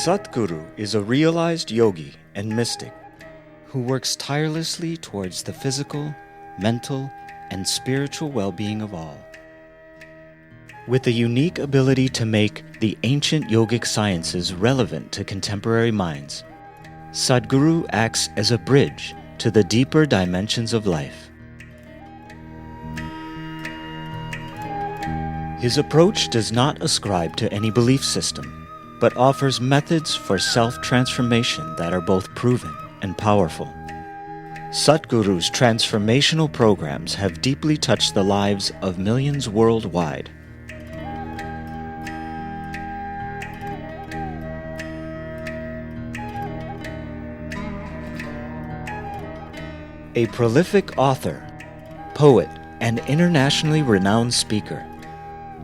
Satguru is a realized yogi and mystic who works tirelessly towards the physical, mental, and spiritual well-being of all. With a unique ability to make the ancient yogic sciences relevant to contemporary minds, Sadhguru acts as a bridge to the deeper dimensions of life. His approach does not ascribe to any belief system, but offers methods for self-transformation that are both proven and powerful. Satguru's transformational programs have deeply touched the lives of millions worldwide. A prolific author, poet, and internationally renowned speaker,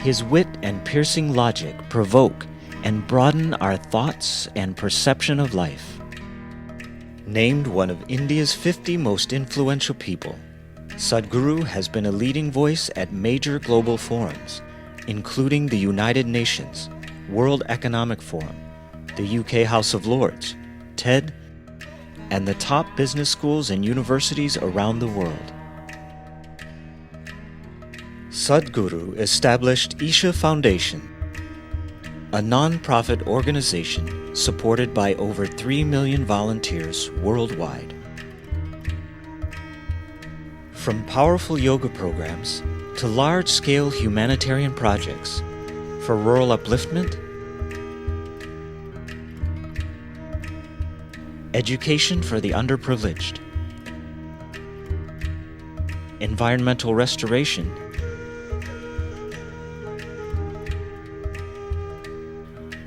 his wit and piercing logic provoke and broaden our thoughts and perception of life. Named one of India's 50 most influential people, Sadhguru has been a leading voice at major global forums, including the United Nations, World Economic Forum, the UK House of Lords, TED, and the top business schools and universities around the world. Sadhguru established Isha Foundation, a non-profit organization supported by over 3 million volunteers worldwide. From powerful yoga programs to large-scale humanitarian projects for rural upliftment, education for the underprivileged, environmental restoration,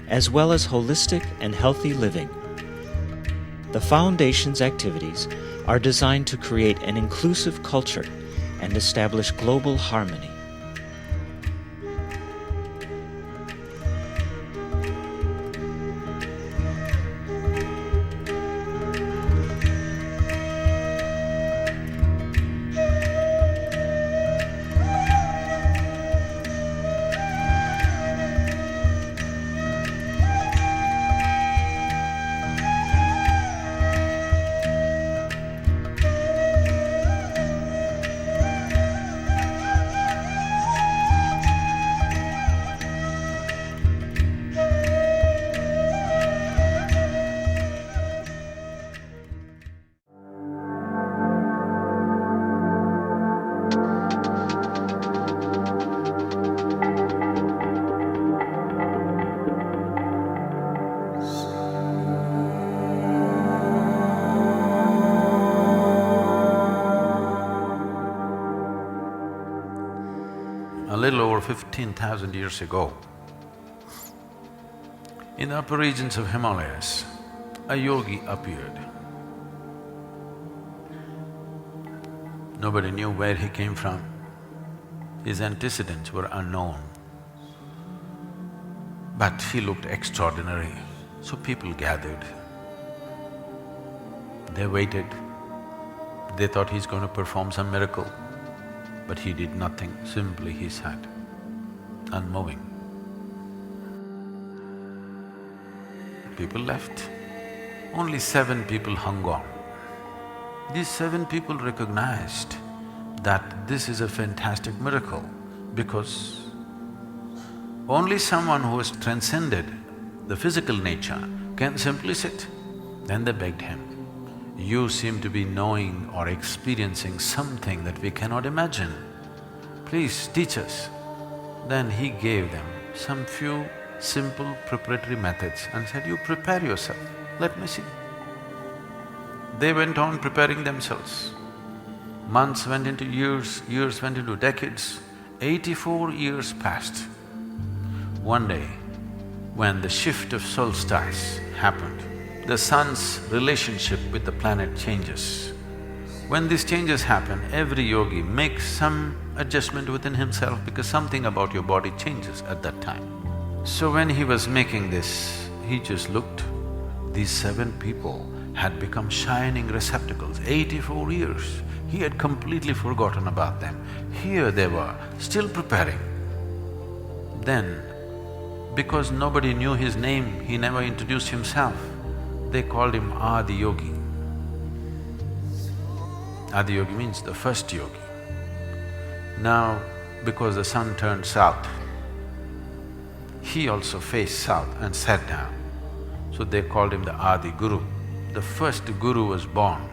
as well as holistic and healthy living. The Foundation's activities are designed to create an inclusive culture and establish global harmony. A little over 15,000 years ago, in the upper regions of Himalayas, a yogi appeared. Nobody knew where he came from. His antecedents were unknown. But he looked extraordinary, so people gathered. They waited. They thought he's going to perform some miracle. But he did nothing, simply he sat, unmoving. People left. Only 7 people hung on. These 7 people recognized that this is a fantastic miracle because only someone who has transcended the physical nature can simply sit. Then they begged him, "You seem to be knowing or experiencing something that we cannot imagine. Please teach us." Then he gave them some few simple preparatory methods and said, "You prepare yourself, let me see." They went on preparing themselves. Months went into years, years went into decades. 84 years passed. One day, when the shift of solstice happened, the sun's relationship with the planet changes. When these changes happen, every yogi makes some adjustment within himself because something about your body changes at that time. So when he was making this, he just looked. These 7 people had become shining receptacles, 84 years. He had completely forgotten about them. Here they were, still preparing. Then Because nobody knew his name, he never introduced himself. They called him Adi Yogi. Adi Yogi means the first yogi. Now, because the sun turned south, he also faced south and sat down. So they called him the Adi Guru. The first guru was born.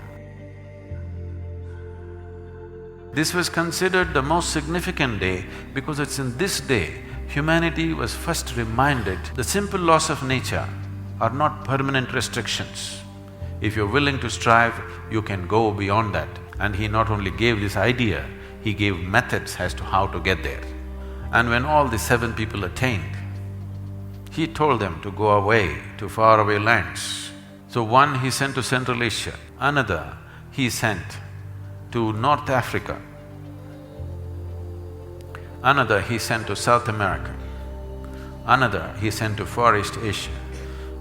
This was considered the most significant day because it's in this day humanity was first reminded the simple laws of nature are not permanent restrictions. If you're willing to strive, you can go beyond that. And he not only gave this idea, he gave methods as to how to get there. And when all the 7 people attained, he told them to go away to faraway lands. So one he sent to Central Asia, another he sent to North Africa, another he sent to South America, another he sent to Far East Asia,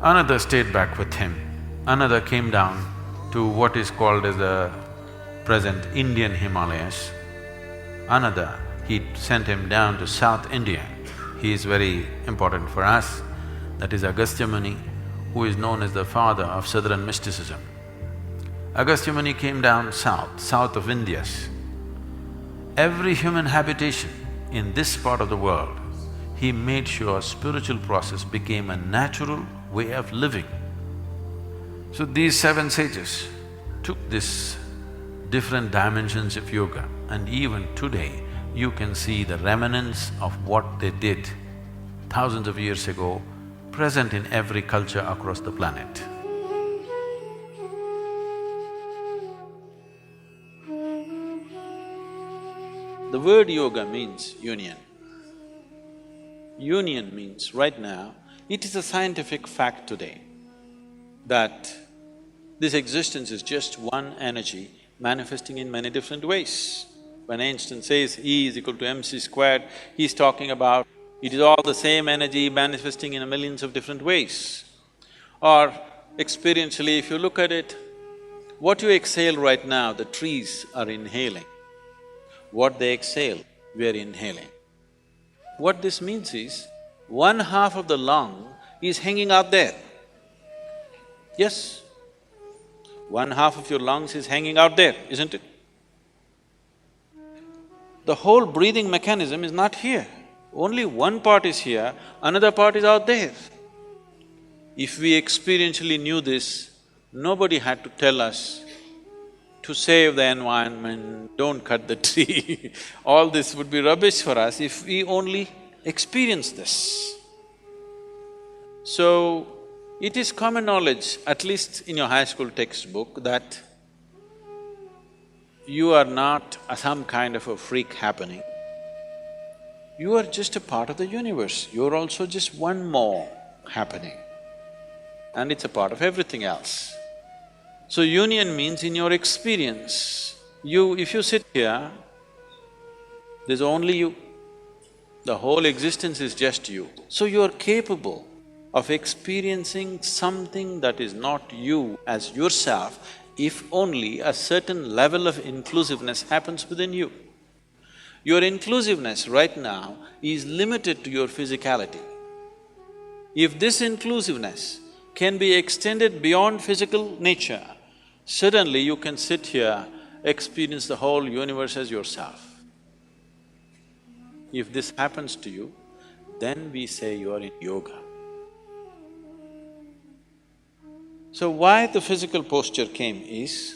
another stayed back with him, another came down to what is called as the present Indian Himalayas, another he sent him down to South India. He is very important for us, that is Agastya Muni, who is known as the father of southern mysticism. Agastya Muni came down south of Indus. Every human habitation in this part of the world, he made sure spiritual process became a natural way of living. So these 7 sages took these different dimensions of yoga, and even today you can see the remnants of what they did thousands of years ago present in every culture across the planet. The word yoga means union. Union means right now, it is a scientific fact today that this existence is just one energy manifesting in many different ways. When Einstein says E is equal to mc squared, he's talking about it is all the same energy manifesting in millions of different ways. Or experientially, if you look at it, what you exhale right now, the trees are inhaling. What they exhale, we are inhaling. What this means is, 1/2 of the lung is hanging out there. Yes, 1/2 of your lungs is hanging out there, isn't it? The whole breathing mechanism is not here. Only one part is here, another part is out there. If we experientially knew this, nobody had to tell us to save the environment, don't cut the tree. All this would be rubbish for us if we only experience this. So, it is common knowledge, at least in your high school textbook, that you are not some kind of a freak happening. You are just a part of the universe, you're also just one more happening. And it's a part of everything else. So union means in your experience, if you sit here, there's only you. The whole existence is just you. So you're capable of experiencing something that is not you as yourself if only a certain level of inclusiveness happens within you. Your inclusiveness right now is limited to your physicality. If this inclusiveness can be extended beyond physical nature, suddenly you can sit here, experience the whole universe as yourself. If this happens to you, then we say you are in yoga. So why the physical posture came is,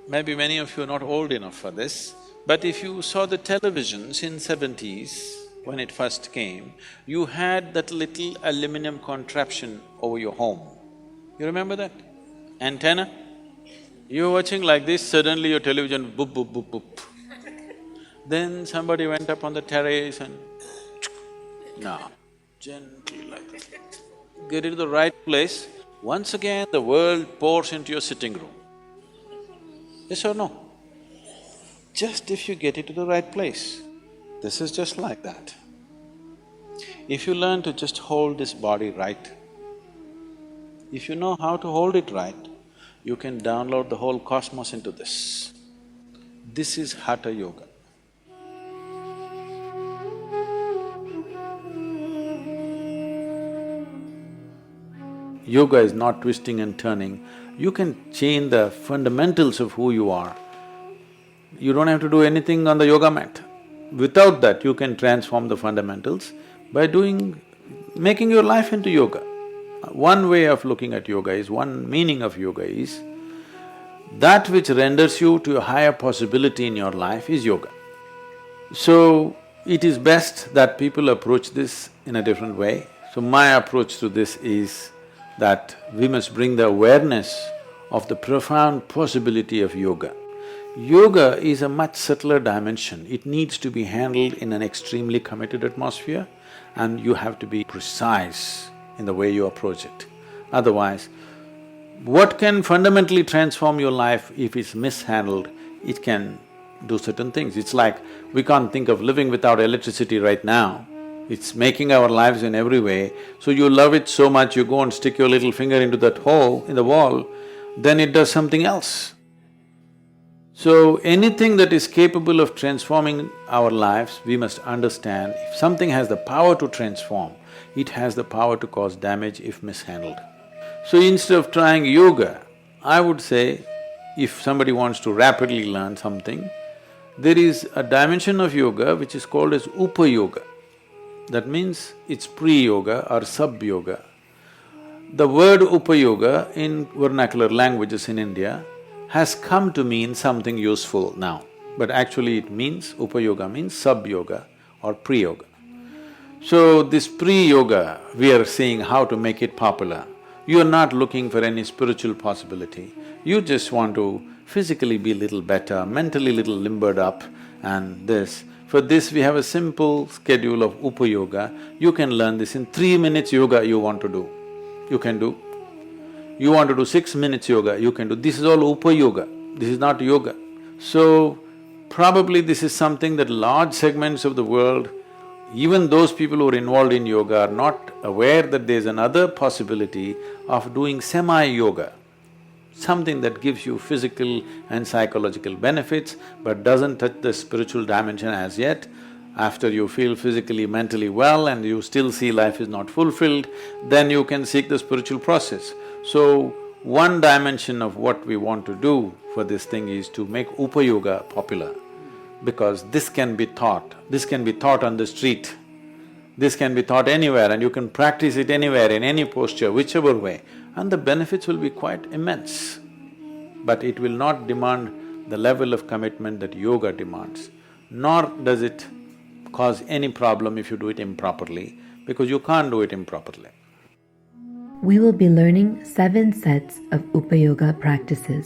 maybe many of you are not old enough for this, but if you saw the televisions in 70s, when it first came, you had that little aluminum contraption over your home. You remember that? Antenna? You're watching like this, suddenly your television boop, boop, boop, boop. Then somebody went up on the terrace and now, gently like this. Get it to the right place, once again the world pours into your sitting room. Yes or no? Just if you get it to the right place. This is just like that. If you learn to just hold this body right, if you know how to hold it right, you can download the whole cosmos into this. This is Hatha Yoga. yoga is not twisting and turning, you can change the fundamentals of who you are. You don't have to do anything on the yoga mat. Without that, you can transform the fundamentals by making your life into yoga. One way of looking at yoga is, one meaning of yoga is, that which renders you to a higher possibility in your life is yoga. So, it is best that people approach this in a different way. So my approach to this is that we must bring the awareness of the profound possibility of yoga. Yoga is a much subtler dimension. It needs to be handled in an extremely committed atmosphere, and you have to be precise in the way you approach it. Otherwise, what can fundamentally transform your life if it's mishandled, it can do certain things. It's like we can't think of living without electricity right now. It's making our lives in every way, so you love it so much, you go and stick your little finger into that hole in the wall, then it does something else. So anything that is capable of transforming our lives, we must understand, if something has the power to transform, it has the power to cause damage if mishandled. So instead of trying yoga, I would say, if somebody wants to rapidly learn something, there is a dimension of yoga which is called as upa-yoga. That means it's pre-yoga or sub-yoga. The word upa-yoga in vernacular languages in India has come to mean something useful now, but actually it means… upa-yoga means sub-yoga or pre-yoga. So this pre-yoga, we are seeing how to make it popular. You are not looking for any spiritual possibility, you just want to physically be little better, mentally little limbered up and this. For this, we have a simple schedule of upa-yoga. You can learn this in 3 minutes yoga you want to do, you can do. You want to do 6 minutes yoga, you can do. This is all upa-yoga, this is not yoga. So, probably this is something that large segments of the world, even those people who are involved in yoga are not aware that there's another possibility of doing semi-yoga, something that gives you physical and psychological benefits but doesn't touch the spiritual dimension as yet. After you feel physically, mentally well and you still see life is not fulfilled, then you can seek the spiritual process. So, one dimension of what we want to do for this thing is to make upa-yoga popular, because this can be taught on the street, this can be taught anywhere and you can practice it anywhere, in any posture, whichever way, and the benefits will be quite immense. But it will not demand the level of commitment that yoga demands, nor does it cause any problem if you do it improperly, because you can't do it improperly. We will be learning 7 sets of Upa Yoga practices.